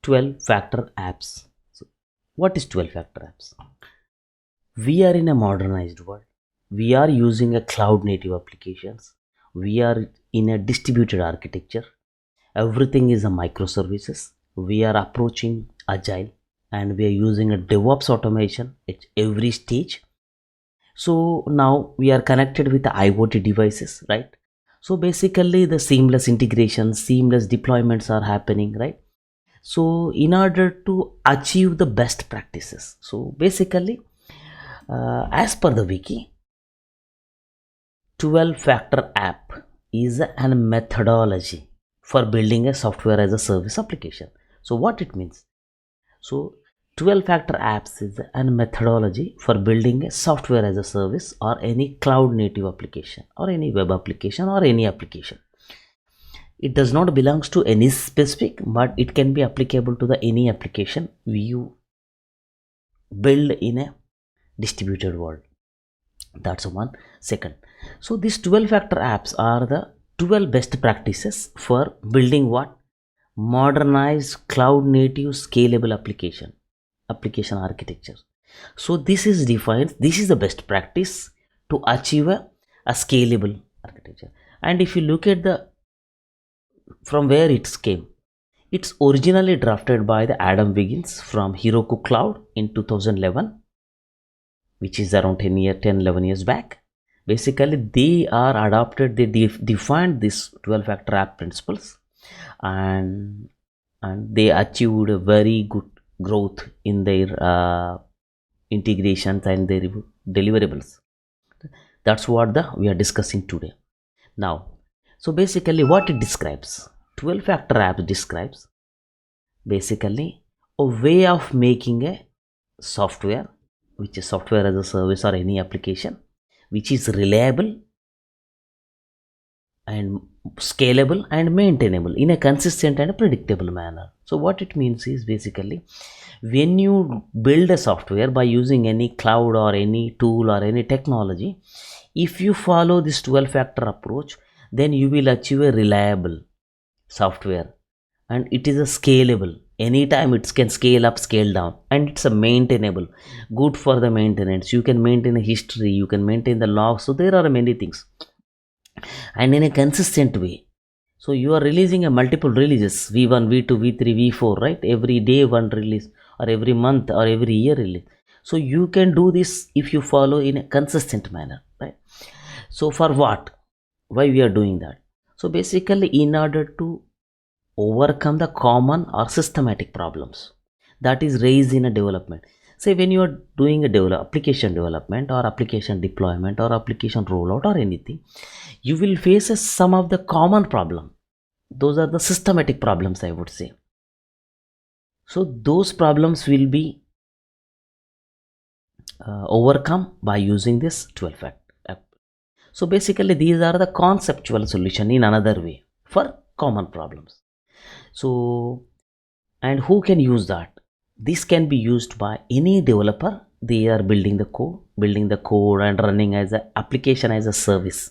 12 factor apps. So what is 12 factor apps? We are in a modernized world. We are using a cloud native applications. We are in a distributed architecture. Everything is a microservices. We are approaching agile and we are using a DevOps automation at every stage. So now we are connected with the IoT devices, right? So basically the seamless integration, seamless deployments are happening, right? So in order to achieve the best practices, so basically as per the wiki, 12 factor app is a methodology for building a software as a service application. So what it means? So 12 factor apps is a methodology for building a software as a service or any cloud native application or any web application or any application. It does not belongs to any specific, but it can be applicable to the any application you build in a distributed world. That's one. Second, so these 12 factor apps are the 12 best practices for building what? Modernized cloud native scalable application architecture. So this is defined, this is the best practice to achieve a scalable architecture. And if you look at the from where it came, it's originally drafted by the Adam Wiggins from Heroku Cloud in 2011, which is around 11 years back. Basically they are adopted, they defined this 12 factor app principles, and they achieved a very good growth in their integrations and their deliverables. That's what we are discussing today. Now, so basically what it describes, 12 factor app describes basically a way of making a software, which is software as a service or any application, which is reliable and scalable and maintainable in a consistent and a predictable manner. So what it means is basically when you build a software by using any cloud or any tool or any technology, if you follow this 12 factor approach, then you will achieve a reliable software, and it is a scalable, anytime it can scale up, scale down, and it's a maintainable, good for the maintenance. You can maintain a history, you can maintain the logs, so there are many things, and in a consistent way. So you are releasing a multiple releases, v1, v2, v3, v4, right? Every day one release, or every month or every year release. So you can do this if you follow in a consistent manner, right? So for what? Why we are doing that? So basically in order to overcome the common or systematic problems that is raised in a development. Say when you are doing a application development or application deployment or application rollout or anything, you will face some of the common problem. Those are the systematic problems, I would say. So those problems will be overcome by using this 12 fact app. So basically these are the conceptual solution in another way for common problems. So, and who can use that? This can be used by any developer. They are building the code and running as an application as a service.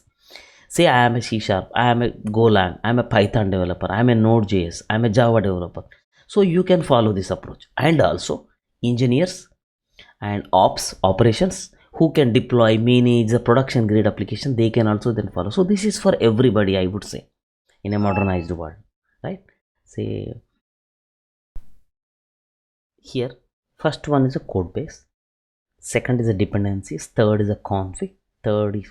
Say I am a C#, I am a Golang, I am a Python developer, I am a Node.js, I am a Java developer. So you can follow this approach. And also engineers and operations who can deploy, manage the production grade application, they can also then follow. So this is for everybody, I would say, in a modernized world, right? Say here, first one is a code base, second is a dependencies, third is a config,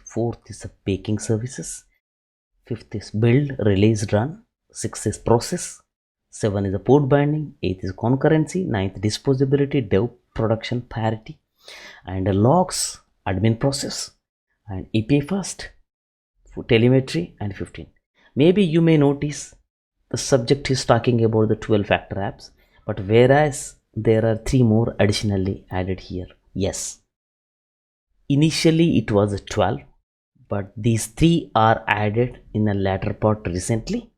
fourth is a baking services, fifth is build, release, run, sixth is process, 7 is a port binding, 8 is concurrency, 9th disposability, dev, production, parity, and logs, admin process, and API fast, telemetry, and 15. Maybe you may notice the subject is talking about the 12 factor apps, but whereas there are 3 more additionally added here. Yes, initially it was 12, but these 3 are added in a latter part recently.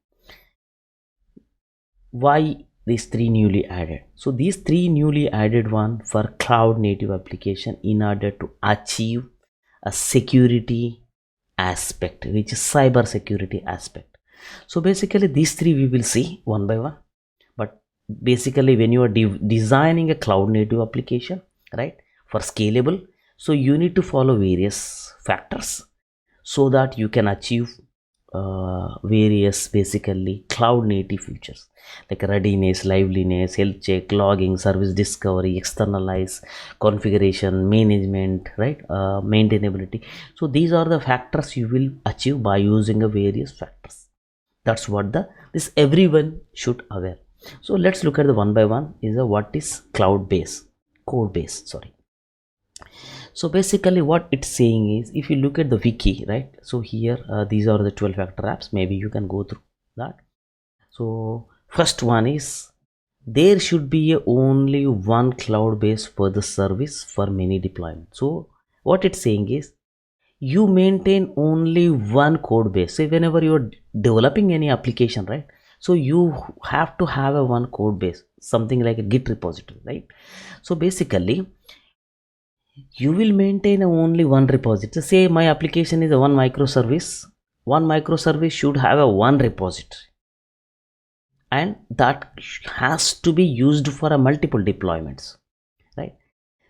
Why these 3 newly added? So these 3 newly added one for cloud native application in order to achieve a security aspect, which is cyber security aspect. So basically these 3 we will see one by one, but basically when you are designing a cloud native application, right, for scalable, so you need to follow various factors so that you can achieve various basically cloud native features like readiness, liveliness, health check, logging, service discovery, externalize, configuration, management, right, maintainability. So these are the factors you will achieve by using a various factors. That's what this everyone should aware. So let's look at the one by one. Is a what is cloud base, code base, sorry. So basically what it's saying is, if you look at the wiki, right, so here these are the 12 factor apps. Maybe you can go through that. So first one is, there should be only one cloud base for the service for many deployments. So what it's saying is, you maintain only one code base. So whenever you're developing any application, right, so you have to have a one code base, something like a Git repository, right? So basically you will maintain only one repository. Say my application is a one microservice. One microservice should have a one repository, and that has to be used for a multiple deployments, right?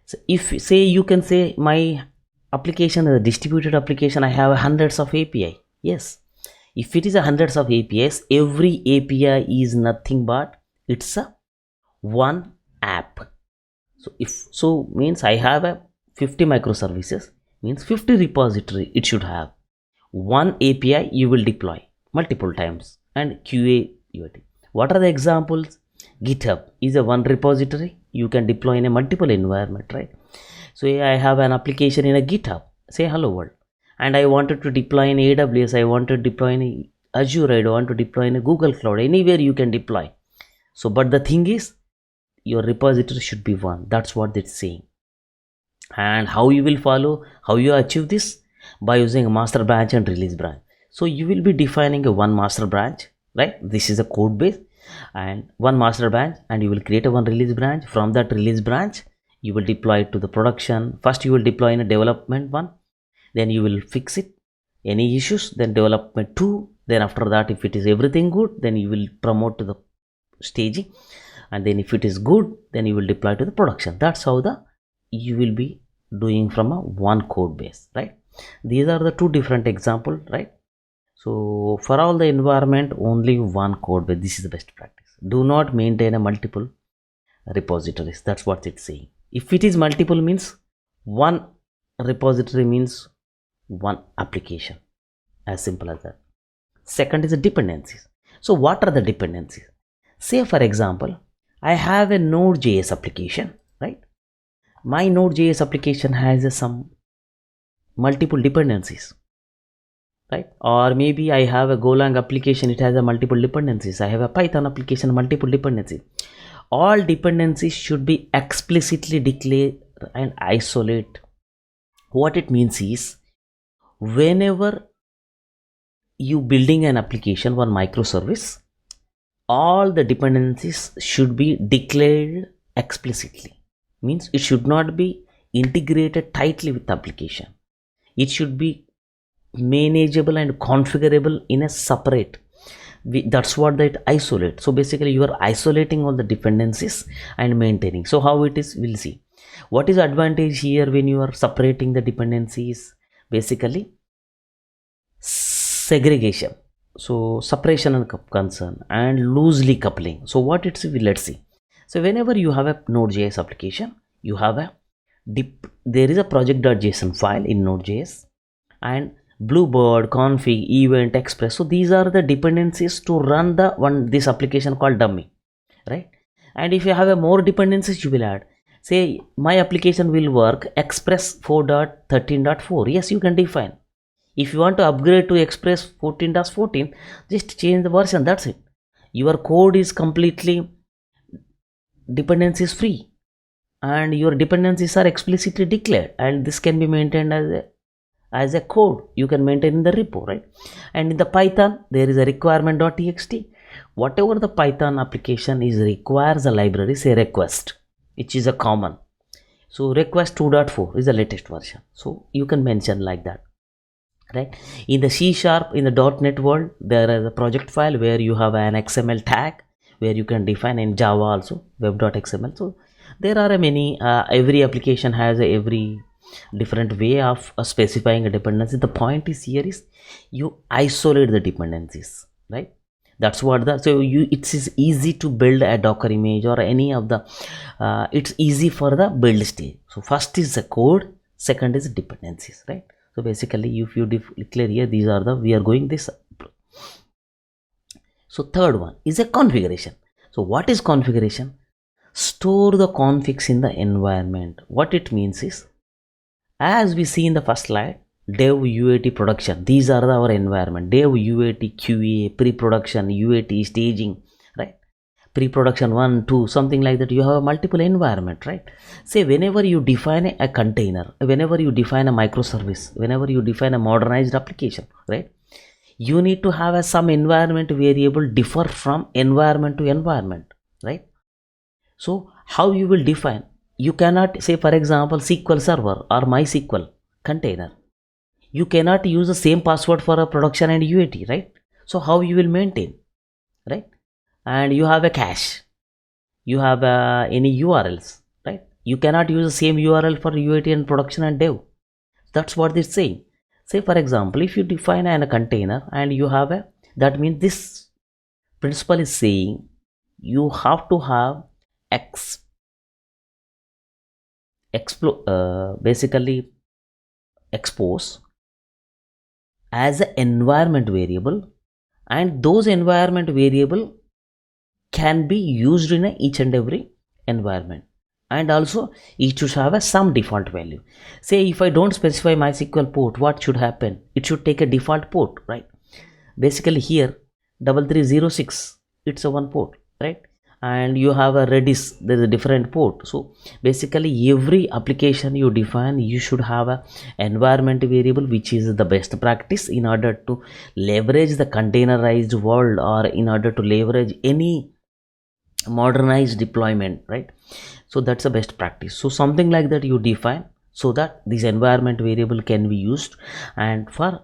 So if say you can say my application is a distributed application, I have hundreds of API. Yes, if it is a hundreds of APIs, every API is nothing but it's a one app. So if so means I have a 50 microservices, means 50 repository it should have. One API you will deploy multiple times, and QA UAT. What are the examples? GitHub is a one repository you can deploy in a multiple environment, right? So I have an application in a GitHub, say hello world, and I wanted to deploy in AWS, I want to deploy in Azure, I want to deploy in a Google Cloud, anywhere you can deploy. So but the thing is, your repository should be one. That's what it's saying. And how you will follow, how you achieve this? By using a master branch and release branch. So you will be defining a one master branch, right? This is a code base, and one master branch, and you will create a one release branch. From that release branch you will deploy it to the production. First you will deploy in a development one, then you will fix it, any issues, then development 2, then after that if it is everything good, then you will promote to the staging, and then if it is good, then you will deploy to the production. That's how you will be doing from a one code base, right? These are the two different examples, right? So for all the environment, only one code base. This is the best practice. Do not maintain a multiple repositories. That's what it's saying. If it is multiple, means one repository means one application, as simple as that. Second is the dependencies. So what are the dependencies? Say for example, I have a Node.js application, right? My Node.js application has some multiple dependencies, right? Or maybe I have a Golang application, it has a multiple dependencies. I have a Python application, multiple dependencies. All dependencies should be explicitly declared and isolate. What it means is, whenever you building an application, one microservice, all the dependencies should be declared explicitly. Means it should not be integrated tightly with the application. It should be manageable and configurable in a separate. That's what that isolate. So basically you are isolating all the dependencies and maintaining. So how it is, we'll see. What is advantage here when you are separating the dependencies? Basically segregation, so separation and concern, and loosely coupling. So what it's, let's see. So whenever you have a Node.js application, you have a there is a project.json file in Node.js, and Bluebird, config, event, express. So these are the dependencies to run this application called dummy, right? And if you have a more dependencies, you will add. Say my application will work express 4.13.4. Yes, you can define. If you want to upgrade to express 14.14, just change the version. That's it. Your code is completely dependencies free, and your dependencies are explicitly declared, and this can be maintained as a code. You can maintain in the repo, right? And in the Python there is a requirement.txt. Whatever the Python application is requires a library, say request, which is a common. So request 2.4 is the latest version, so you can mention like that, right? In the C#, in the .NET world, there is a project file where you have an XML tag where you can define in Java also web.xml. So there are many every application has every different way of specifying a dependency. The point is here is you isolate the dependencies, right? That's what the, so you, it is easy to build a Docker image or any of the it's easy for the build stage. So first is the code, second is dependencies, right? So basically if you declare here, these are the, we are going this. So third one is a configuration. So what is configuration? Store the configs in the environment. What it means is, as we see in the first slide, dev, UAT, production, these are our environment. Dev, UAT, QA, pre-production, UAT, staging, right? Pre-production 1, 2, something like that. You have a multiple environment, right? Say whenever you define a container, whenever you define a microservice, whenever you define a modernized application, right? You need to have some environment variable differ from environment to environment, right? So how you will define? You cannot say, for example, SQL Server or MySQL container. You cannot use the same password for a production and UAT, right? So how you will maintain, right? And you have a cache, you have any URLs, right? You cannot use the same URL for UAT and production and dev. That's what they're saying. Say for example, if you define a container and you have a, that means this principle is saying you have to have basically expose as an environment variable, and those environment variable can be used in each and every environment, and also it should have some default value. Say if I don't specify MySQL port, what should happen? It should take a default port, right? Basically here 3306, it's a one port, right? And you have a Redis, there is a different port. So basically every application you define, you should have a environment variable, which is the best practice in order to leverage the containerized world, or in order to leverage any modernized deployment, right? So that's the best practice. So something like that you define, so that this environment variable can be used and for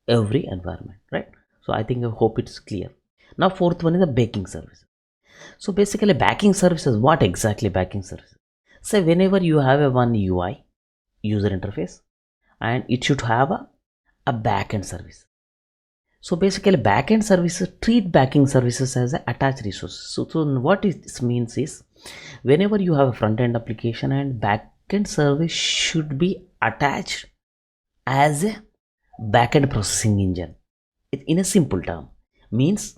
every environment, right? So I think, I hope it's clear. Now fourth one is the backing service. So basically backing services, what exactly backing services? So whenever you have a one UI, user interface, and it should have a backend service. So basically backend services treat backing services as attached resources. So what this means is, whenever you have a front-end application and backend service should be attached as a backend processing engine. In a simple term means,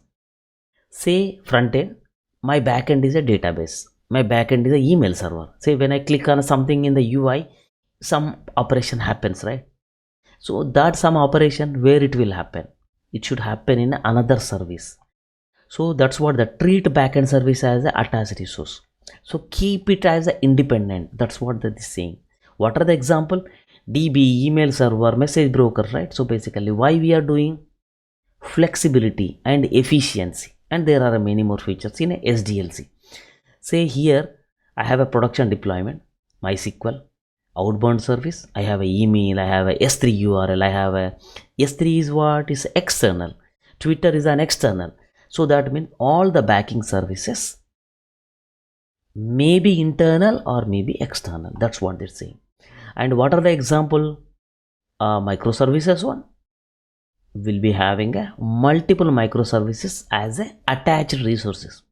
say front-end, my backend is a database, my backend is a email server. Say when I click on something in the UI, some operation happens, right? So that some operation, where it will happen? It should happen in another service. So that's what the treat backend service as a attached resource. So keep it as a independent. That's what that is saying. What are the example? DB, email server, message broker, right? So basically why we are doing flexibility and efficiency, and there are many more features in a SDLC. Say here I have a production deployment, MySQL, outbound service, I have a email, I have a S3 URL, I have a S3 is what is external, Twitter is an external. So that means all the backing services may be internal or may be external. That's what they're saying. And what are the example? Microservices one will be having a multiple microservices as a attached resources.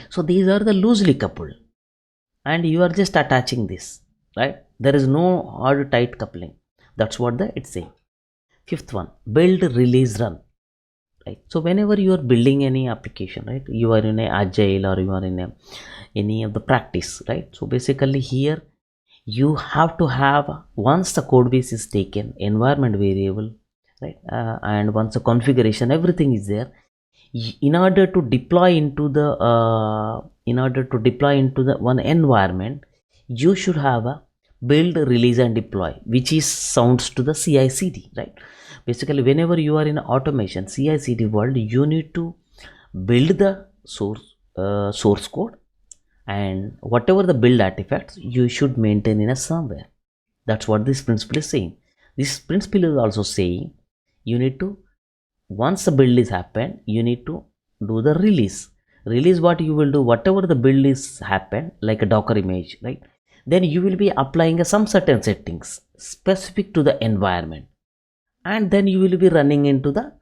So these are the loosely coupled, and you are just attaching this, right? There is no hard tight coupling. That's what it's saying. Fifth one, build, release, run, right? So whenever you are building any application, right, you are in a agile or you are in any of the practice, right? So basically here you have to have, once the code base is taken, environment variable, right, and once the configuration, everything is there, in order to deploy into the one environment, you should have a build, release and deploy, which is sounds to the CI/CD, right? Basically whenever you are in automation CI/CD world, you need to build the source code, and whatever the build artifacts you should maintain in a somewhere. That's what this principle is saying. This principle is also saying you need to, once the build is happened, you need to do the release. Release, what you will do, whatever the build is happened like a Docker image, right? Then you will be applying some certain settings specific to the environment, and then you will be running into the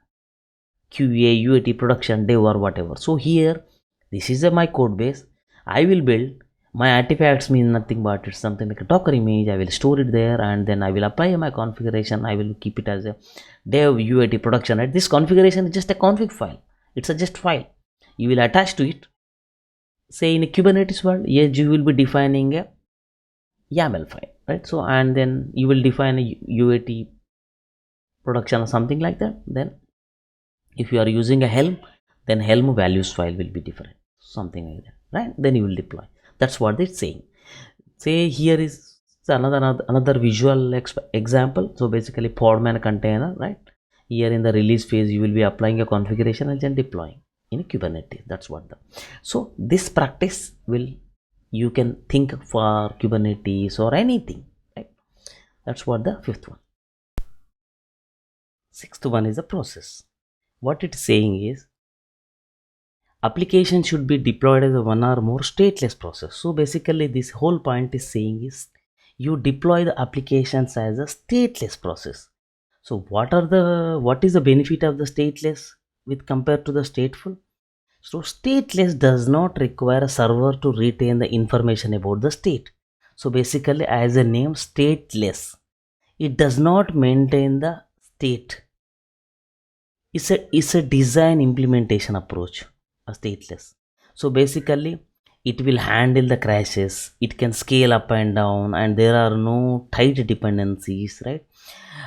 QA, UAT, production, dev, or whatever. So here, this is my code base. I will build my artifacts mean nothing but it's something like a Docker image. I will store it there, and then I will apply my configuration. I will keep it as a dev, UAT, production. Right? This configuration is just a config file. It's a just file. You will attach to it. Say in a Kubernetes world, yes, you will be defining a YAML file, right? So, and then you will define a UAT production or something like that. Then if you are using a Helm, then Helm values file will be different, something like that, right? Then you will deploy. That's what it's saying. Say here is another visual example. So basically Podman container, right? Here in the release phase, you will be applying a configuration and then deploying in a Kubernetes. That's what so this practice will, you can think for Kubernetes or anything, right? That's what the fifth one. Sixth one is a process. What it's saying is application should be deployed as a one or more stateless process. So basically this whole point is saying is you deploy the applications as a stateless process. So what is the benefit of the stateless with compared to the stateful? So stateless does not require a server to retain the information about the state. So basically, as a name, stateless, it does not maintain the state. It's a design implementation approach, a stateless. So basically, it will handle the crashes, it can scale up and down, and there are no tight dependencies, right?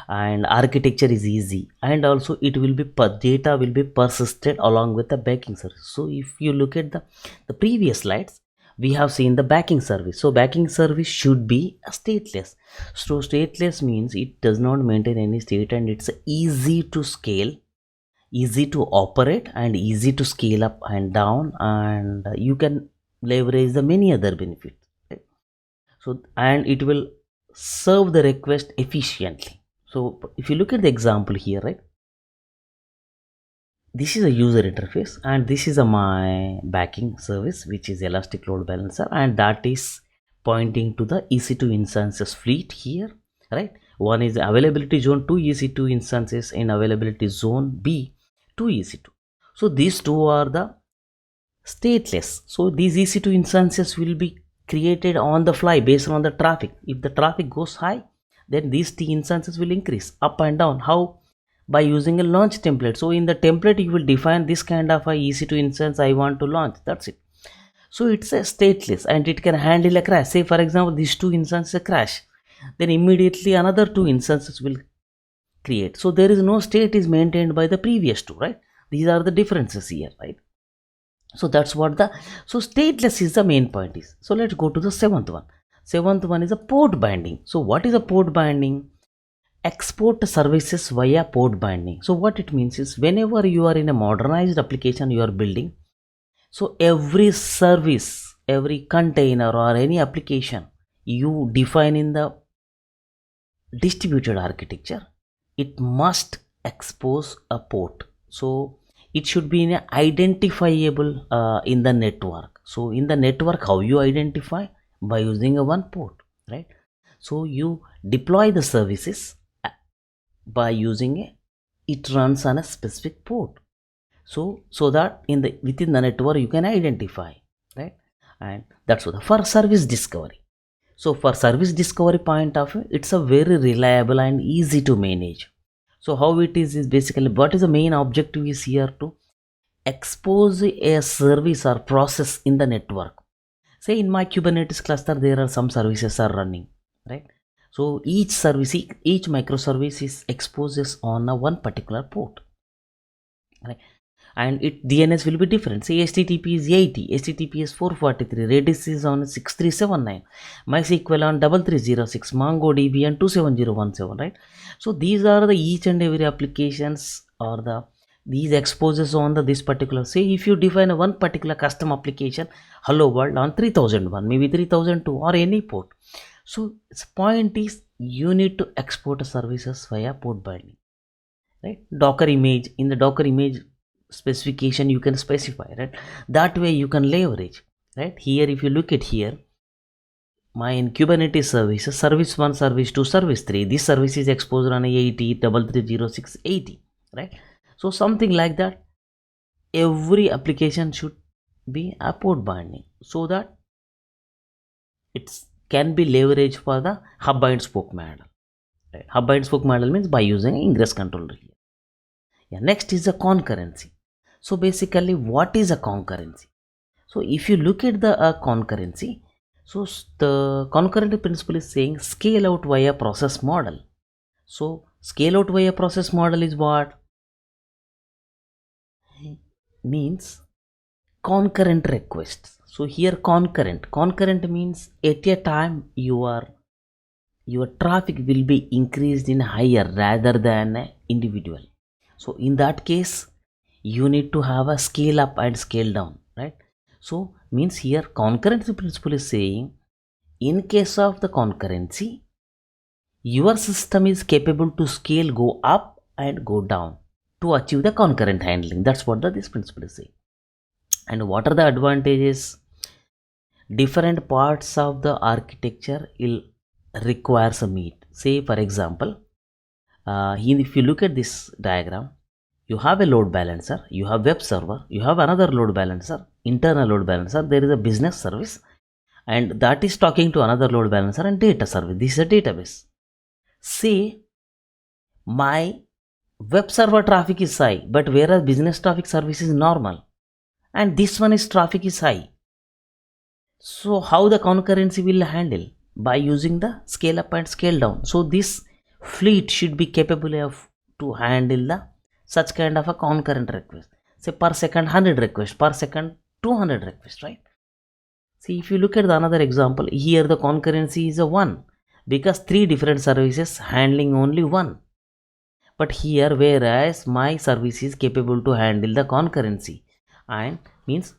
And architecture is easy, and also it will be data will be persisted along with the backing service. So if you look at the previous slides, we have seen the backing service. So backing service should be a stateless. So stateless means it does not maintain any state, and it's easy to scale, easy to operate, and easy to scale up and down, and you can leverage the many other benefits, right? So, and it will serve the request efficiently. So if you look at the example here, right, this is a user interface, and this is my backing service, which is Elastic Load Balancer, and that is pointing to the EC2 instances fleet here, right? One is availability zone, 2 EC2 instances in availability zone B, 2 EC2. So these two are the stateless. So these EC2 instances will be created on the fly based on the traffic. If the traffic goes high, then these T instances will increase up and down. How? By using a launch template. So in the template, you will define this kind of a EC2 instance I want to launch. That's it. So it's a stateless, and it can handle a crash. Say for example, these two instances crash, then immediately another two instances will create. So there is no state is maintained by the previous two, right? These are the differences here, right? So that's what so stateless is the main point is. So let's go to the seventh one. Seventh one is a port binding. So what is a port binding? Export services via port binding. So what it means is whenever you are in a modernized application you are building, so every service, every container or any application you define in the distributed architecture, it must expose a port. So it should be in identifiable in the network. So in the network, how you identify? By using a one port, right? So you deploy the services by using it runs on a specific port. So that within the network you can identify, right? And that's what for service discovery. So for service discovery point of view, it's a very reliable and easy to manage. So how it is basically, what is the main objective is here to expose a service or process in the network. Say in my Kubernetes cluster, there are some services are running, right? So each service, each microservice is exposes on one particular port, right? And it DNS will be different. Say HTTP is 80, HTTP is 443, Redis is on 6379, MySQL on 3306, MongoDB on 27017, right? So these are the each and every applications or these exposes on this particular. Say if you define one particular custom application, hello world on 3001, maybe 3002 or any port. So its point is you need to export services via port binding, right? Docker image, in the Docker image specification you can specify, right? That way you can leverage, right? Here if you look at here, my in Kubernetes services, service 1, service 2, service 3, this service is exposed on 80.3306.80, right? So something like that, every application should be a port binding so that it can be leveraged for the hub and spoke model, right? Hub and spoke model means by using ingress controller here. Yeah, next is the concurrency. So basically what is a concurrency? So if you look at the concurrency, so the concurrency principle is saying scale out via process model. So scale out via process model is what? Means concurrent requests. So here concurrent means at a time your traffic will be increased in higher rather than individual. So in that case you need to have a scale up and scale down, right? So means here concurrency principle is saying in case of the concurrency, your system is capable to scale go up and go down to achieve the concurrent handling. That's what this principle is saying. And what are the advantages? Different parts of the architecture will requires a meet. Say for example, if you look at this diagram, you have a load balancer, you have web server, you have another load balancer, internal load balancer, there is a business service, and that is talking to another load balancer and data service. This is a database. Say my web server traffic is high, but whereas business traffic service is normal, and this one is traffic is high. So how the concurrency will handle? By using the scale up and scale down. So this fleet should be capable of to handle the such kind of a concurrent request. Say per second 100 requests, per second 200 requests, right? See, if you look at the another example, here the concurrency is a 1 because 3 different services handling only 1. But here whereas my service is capable to handle the concurrency, and means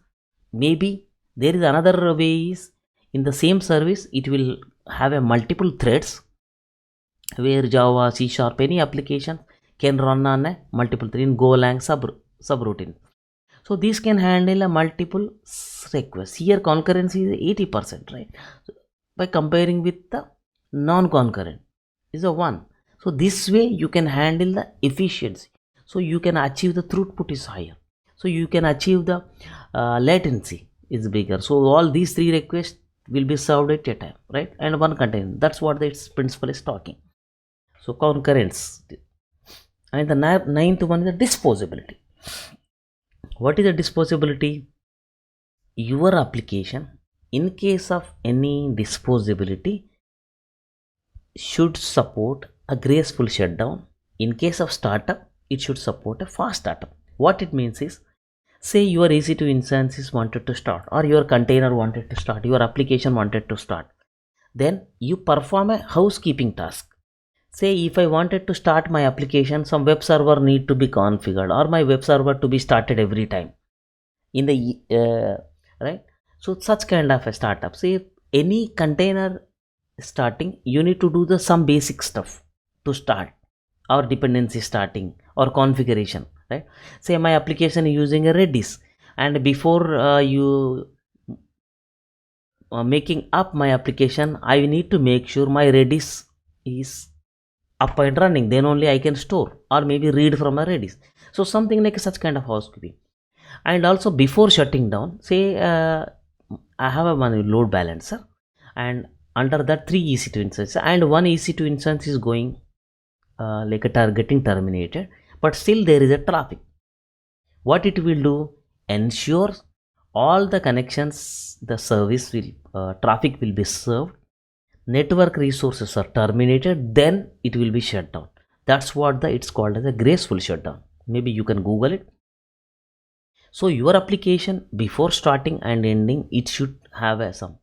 maybe there is another way is in the same service it will have a multiple threads where Java, C#, any application can run on a multiple thread in Golang subroutine. So this can handle a multiple requests. Here concurrency is 80%, right? So by comparing with the non-concurrent is a 1. So this way you can handle the efficiency. So you can achieve the throughput is higher. So you can achieve the latency is bigger. So all these 3 requests will be served at a time, right? And one container. That's what its principle is talking. So concurrence. And the 9th one is the disposability. What is the disposability? Your application, in case of any disposability, should support a graceful shutdown. In case of startup, it should support a fast startup. What it means is, say your EC2 instance is wanted to start, or your container wanted to start, your application wanted to start. Then you perform a housekeeping task. Say if I wanted to start my application, some web server need to be configured, or my web server to be started every time in the right. So such kind of a startup. Say any container starting, you need to do the some basic stuff to start, or dependency starting or configuration, right? Say my application is using a Redis, and before you making up my application, I need to make sure my Redis is up and running, then only I can store or maybe read from a Redis. So something like such kind of housekeeping. And also before shutting down, say I have a one load balancer, and under that 3 EC2 instances, and one EC2 instance is going like a getting terminated, but still there is a traffic. What it will do? Ensure all the connections, the service will traffic will be served, network resources are terminated, then it will be shut down. That's what it's called as a graceful shutdown. Maybe you can Google it. So your application before starting and ending, it should have some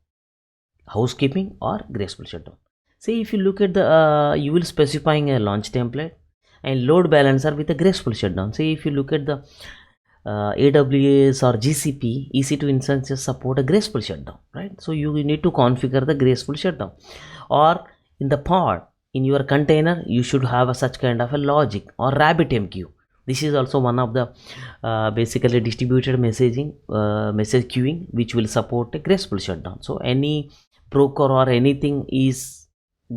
housekeeping or graceful shutdown. Say if you look at the you will specifying a launch template and load balancer with a graceful shutdown. Say if you look at the AWS or GCP, EC2 instances support a graceful shutdown, right? So you need to configure the graceful shutdown. Or in the pod, in your container, you should have such kind of a logic or RabbitMQ This is also one of the basically distributed messaging message queuing, which will support a graceful shutdown. So any broker or anything is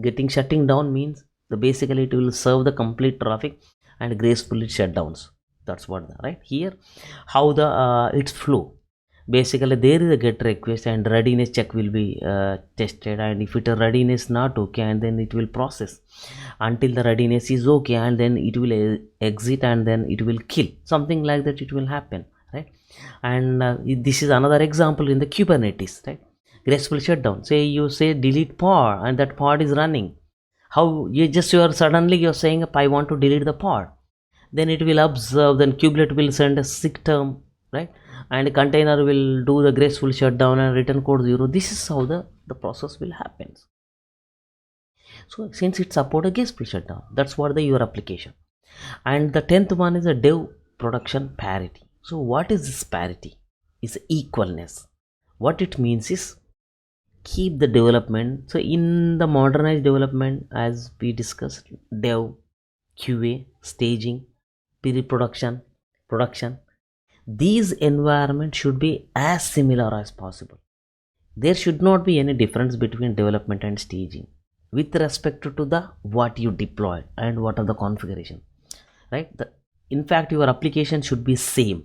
getting shutting down means the basically it will serve the complete traffic and gracefully shutdowns. That's what right here. How the its flow. Basically there is a get request and readiness check will be tested, and if it readiness not okay, and then it will process until the readiness is okay, and then it will exit, and then it will kill, something like that it will happen, right? And this is another example in the Kubernetes, right? Graceful shutdown. Say you say delete pod and that pod is running. How you are suddenly you're saying I want to delete the pod, then it will observe, then kubelet will send a sick term, right? And container will do the graceful shutdown and return code 0. This is how the process will happen. So since it support a graceful shutdown, that's what the your application. And the 10th one is a dev production parity. So what is this parity? It's equalness. What it means is keep the development. So in the modernized development, as we discussed, dev, QA, staging, pre-production, production, these environments should be as similar as possible. There should not be any difference between development and staging with respect to the what you deploy and what are the configuration, right? In fact your application should be same,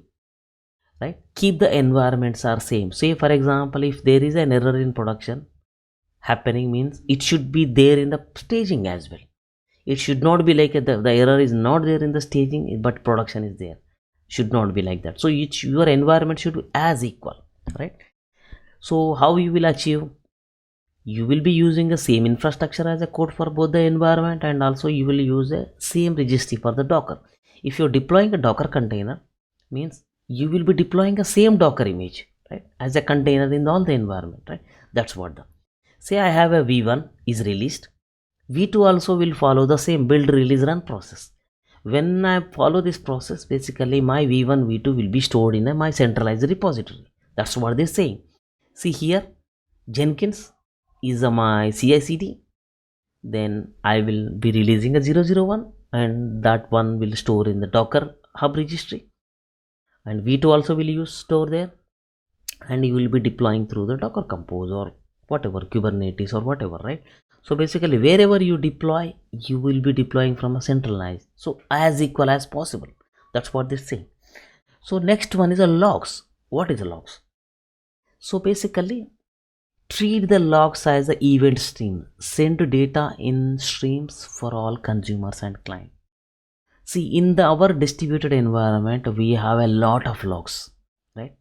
right? Keep the environments are same. Say for example, if there is an error in production happening, means it should be there in the staging as well. It should not be like the error is not there in the staging but production is there. Should not be like that. So your environment should be as equal, right? So how you will achieve? You will be using the same infrastructure as a code for both the environment, and also you will use the same registry for the Docker. If you're deploying a Docker container, means you will be deploying the same Docker image, right, as a container in all the environment, right? That's what the say I have a v1 is released, v2 also will follow the same build, release, run process. When I follow this process, basically my v1 v2 will be stored in my centralized repository. That's what they're saying. See here, Jenkins is my CI/CD. Then I will be releasing a 001, and that one will store in the Docker hub registry, and v2 also will use store there, and you will be deploying through the Docker Compose or whatever, Kubernetes or whatever, right? So basically wherever you deploy, you will be deploying from a centralized, so as equal as possible. That's what they say. So next one is a logs. What is a logs? So basically treat the logs as an event stream. Send data in streams for all consumers and clients. See, in our distributed environment, we have a lot of logs, right?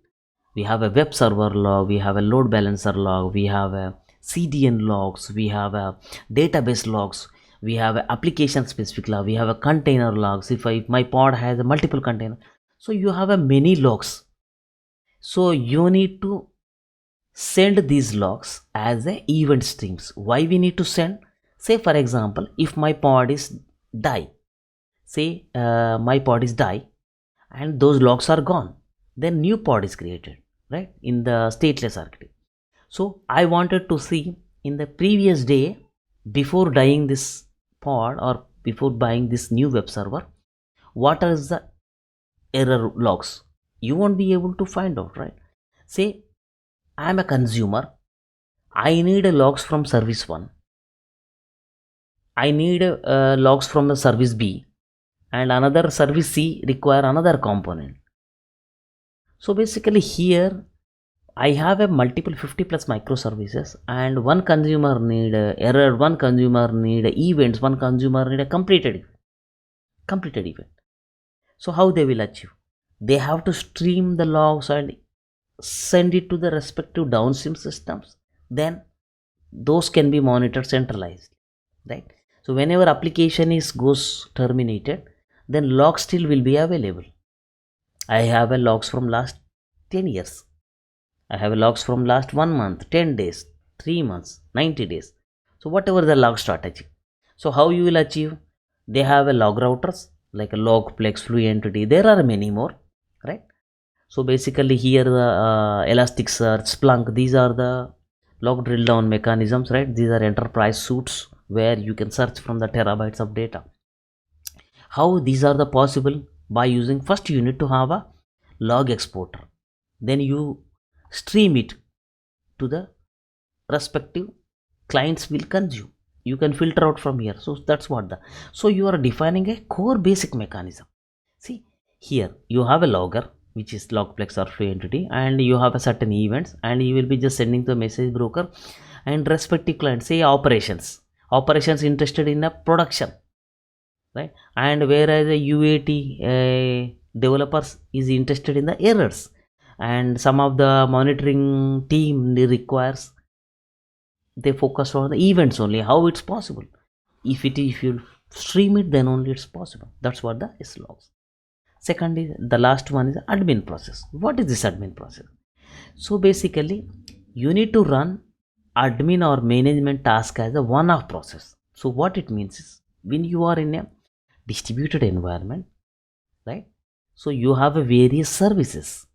We have a web server log, we have a load balancer log, we have a CDN logs, we have a database logs, we have a application specific log, we have a container logs. If my pod has a multiple container, so you have a many logs. So you need to send these logs as a event streams. Why we need to send? Say for example, if my pod is die, say my pod is die and those logs are gone, then new pod is created, right, in the stateless architecture. So I wanted to see in the previous day before dying this pod or before buying this new web server, what is the error logs. You won't be able to find out, right? Say I am a consumer, I need a logs from service 1, I need logs from the service B, and another service C require another component. So basically here I have a multiple 50 plus microservices, and one consumer need error, one consumer need events, one consumer need a completed event. So how they will achieve? They have to stream the logs and send it to the respective downstream systems. Then those can be monitored centralized, right? So whenever application goes terminated, then logs still will be available. I have a logs from last 10 years. I have a logs from last 1 month, 10 days, 3 months, 90 days. So whatever the log strategy. So how you will achieve? They have a log routers like a Logplex, Fluentity. There are many more, right? So basically here the Elasticsearch, Splunk, these are the log drill down mechanisms, right? These are enterprise suites where you can search from the terabytes of data. How these are the possible? by using, first you need to have a log exporter, then you stream it to the respective clients will consume. You can filter out from here. So that's what the, so you are defining a core basic mechanism. See, here you have a logger which is Logplex or free entity, and you have a certain events, and you will be just sending to a message broker and respective client, say operations interested in a production, right? And whereas a UAT developers is interested in the errors, and some of the monitoring team requires, they focus on the events only, how it's possible. If you stream it, then only it's possible. That's what the S logs. Second is, the last one is admin process. What is this admin process? So basically you need to run admin or management task as a one-off process. So what it means is, when you are in a distributed environment, right, so you have a various services,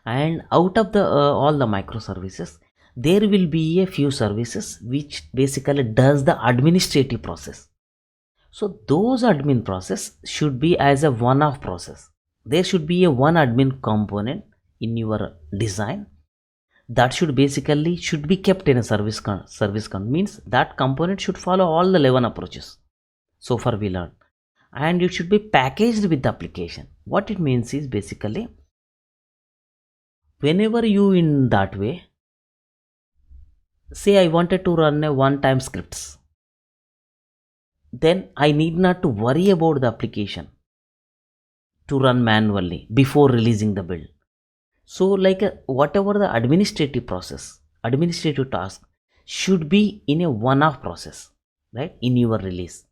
and out of the all the microservices, there will be a few services which basically does the administrative process. So those admin process should be as a one-off process. There should be a one admin component in your design that should basically should be kept in a service means that component should follow all the 11 approaches so far we learned, and it should be packaged with the application. What it means is, basically whenever you in that way, say I wanted to run a one-time scripts, then I need not to worry about the application to run manually before releasing the build. So like whatever the administrative task should be in a one-off process, right, in your release.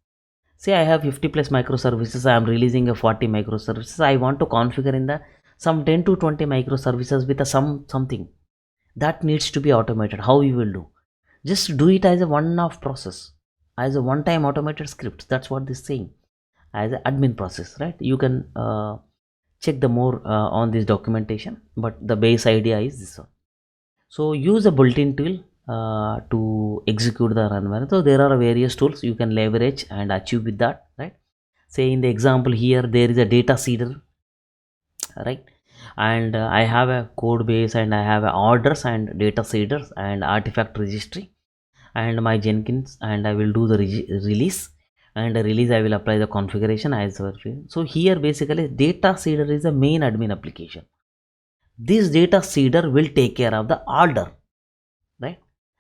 Say I have 50 plus microservices, I am releasing a 40 microservices, I want to configure in the some 10 to 20 microservices with a something that needs to be automated. How you will do? Just do it as a one-off process, as a one-time automated script. That's what this is saying, as an admin process, right? You can check the more on this documentation, but the base idea is this one. So use a built-in tool to execute the run. So there are various tools you can leverage and achieve with that, right? Say in the example here, there is a data seeder, right, and I have a code base, and I have orders and data seeders and artifact registry and my Jenkins, and I will do the release, and the release I will apply the configuration as well. So here basically data seeder is the main admin application. This data seeder will take care of the order, right?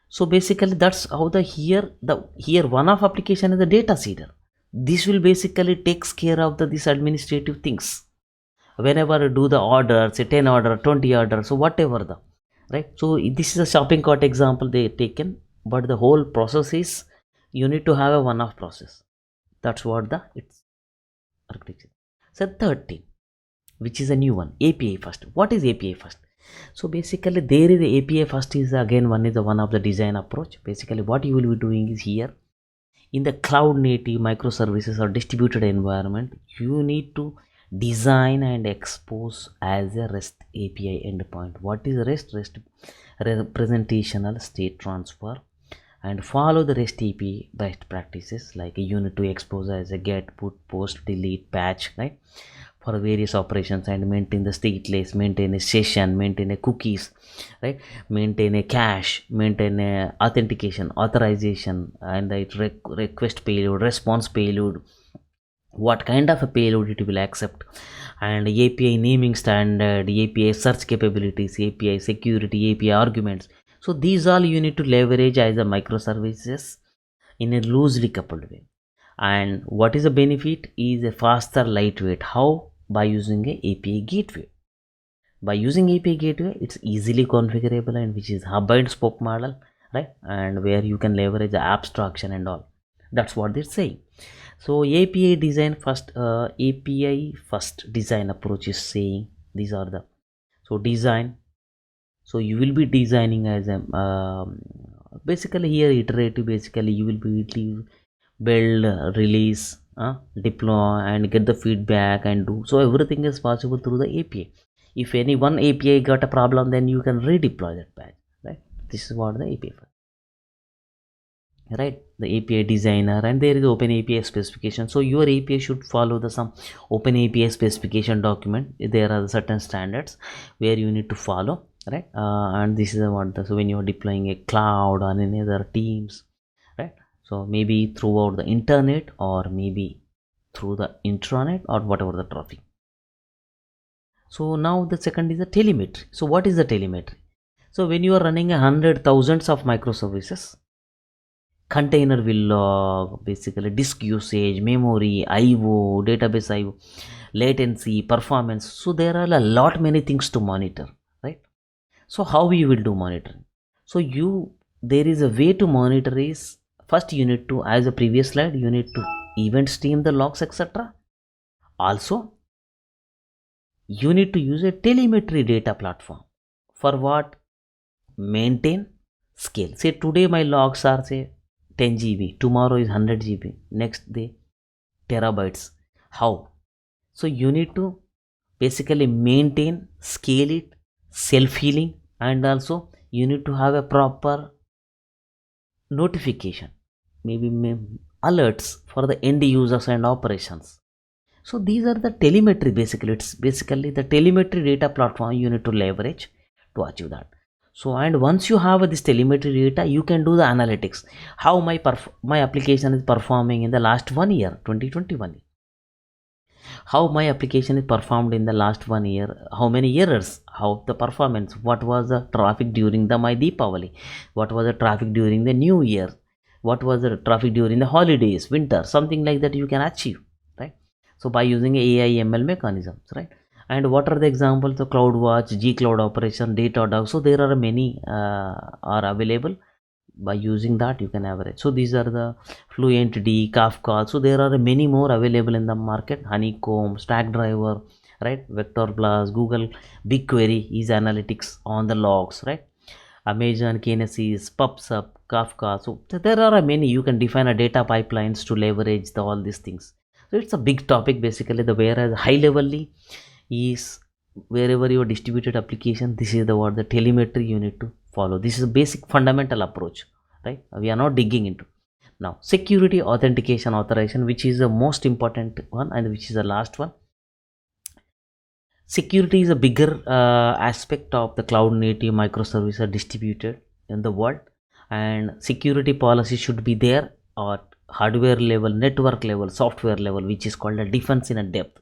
So basically that's how the here one-off application is the data seeder. This will basically takes care of this administrative things. Whenever you do the order, say 10 order, 20 order, so whatever the, right? So this is a shopping cart example they taken, but the whole process is you need to have a one-off process. That's what the it's architecture. So 13, which is a new one, API first. What is API first? So basically there is the API first is again one of the design approach. Basically what you will be doing is, here in the cloud native microservices or distributed environment, you need to design and expose as a REST API endpoint. What is REST? REST representational state transfer, and follow the REST API best practices, like you need to expose as a get, put, post, delete, patch, right, for various operations, and maintain the stateless, maintain a session, maintain a cookies, right, maintain a cache, maintain a authentication, authorization, and the request payload, response payload, what kind of a payload it will accept, and API naming standard, API search capabilities, API security, API arguments. So these all you need to leverage as a microservices in a loosely coupled way. And what is the benefit is a faster, lightweight. How? By using a API gateway. By using API gateway, it's easily configurable, and which is hub and spoke model, right, and where you can leverage the abstraction and all. That's what they're saying. So API design first, API first design approach is saying these are the, so design. So you will be designing as a basically here iterative. Basically you will be build, release, deploy, and get the feedback and do. So everything is possible through the API. If any one API got a problem, then you can redeploy that patch, right? This is what the API first. right? The API designer, and there is open API specification. So your API should follow the some open API specification document. There are certain standards where you need to follow, right? And this is what so when you are deploying a cloud or any other teams, right? So maybe throughout the internet or maybe through the intranet or whatever the traffic. So now the second is the telemetry. So what is the telemetry? So when you are running 100,000s of microservices, container will log basically disk usage, memory, IO, database IO, latency, performance. So there are a lot many things to monitor, right? So how you will do monitoring? So there is a way to monitor is first you need to, as a previous slide, you need to event stream the logs, etc. Also you need to use a telemetry data platform for what? Maintain scale. Say today my logs are say 10 GB, tomorrow is 100 GB, next day terabytes. How? So you need to basically maintain, scale it, self-healing, and also you need to have a proper notification, maybe alerts for the end users and operations. So these are the telemetry. Basically it's basically the telemetry data platform you need to leverage to achieve that. So and once you have this telemetry data, you can do the analytics, how my application is performing in the last 1 year, 2021, how my application is performed in the last 1 year, how many errors, how the performance, what was the traffic during the my Deepavali, what was the traffic during the new year, what was the traffic during the holidays, winter, something like that you can achieve, right? So by using AI ML mechanisms, right? And what are the examples? The CloudWatch, G Cloud Operation, Datadog. So there are many are available. By using that you can average. So these are the FluentD, Kafka. So there are many more available in the market. Honeycomb, Stackdriver, right? Vector Plus, Google BigQuery is analytics on the logs, right? Amazon Kinesis, PubSub, Kafka. So there are many. You can define a data pipelines to leverage all these things. So it's a big topic basically. The whereas high levelly is wherever your distributed application, this is the what the telemetry you need to follow. This is a basic fundamental approach, right? We are not digging into. Now security, authentication, authorization, which is the most important one and which is the last one. Security is a bigger aspect of the cloud native microservices are distributed in the world, and security policy should be there at hardware level, network level, software level, which is called a defense in a depth.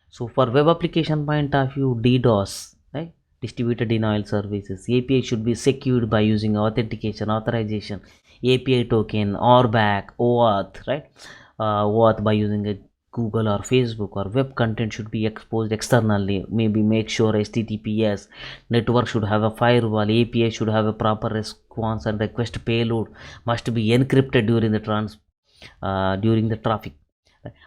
So for web application point of view, DDoS, right? Distributed denial services. API should be secured by using authentication, authorization, API token, RBAC, OAuth, right? OAuth by using a Google or Facebook, or web content should be exposed externally. Maybe make sure HTTPS network should have a firewall. API should have a proper response, and request payload must be encrypted during the during the traffic.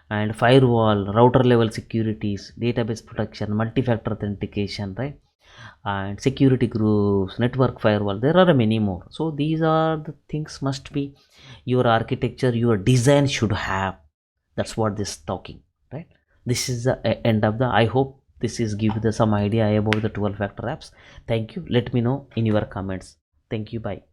And firewall, router level securities, database protection, multi-factor authentication, right? And security groups, network firewall, there are many more. So these are the things must be your architecture, your design should have. That's what this talking, right? This is the end of the, I hope this is give the some idea about the 12 factor apps. Thank you. Let me know in your comments. Thank you. Bye.